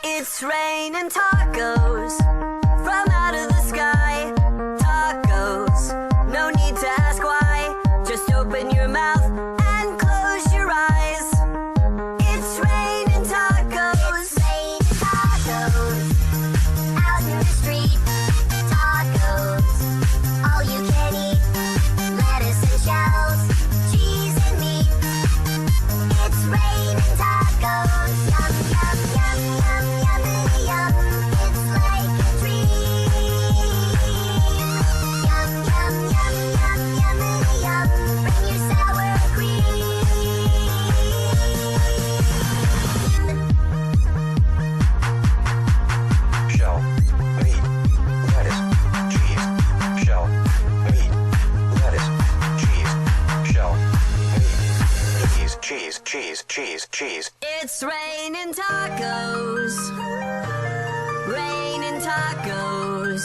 It's raining tacos from out of the sky. Tacos, no need to ask why. Just open your mouth and close your eyes. It's raining tacos. It's raining tacos out in the street. Tacos, all you can eat. Lettuce and shells, cheese and meat. It's raining tacos. Yum, yum, yum, yum, yummy, yum. It's like a dream. Yum, yum, yum, yum, yummy, yum. Bring your sour cream. Shell, meat, lettuce, cheese. Shell, meat, lettuce, cheese. Shell, meat, cheese. It's raining tacos. Raining tacos.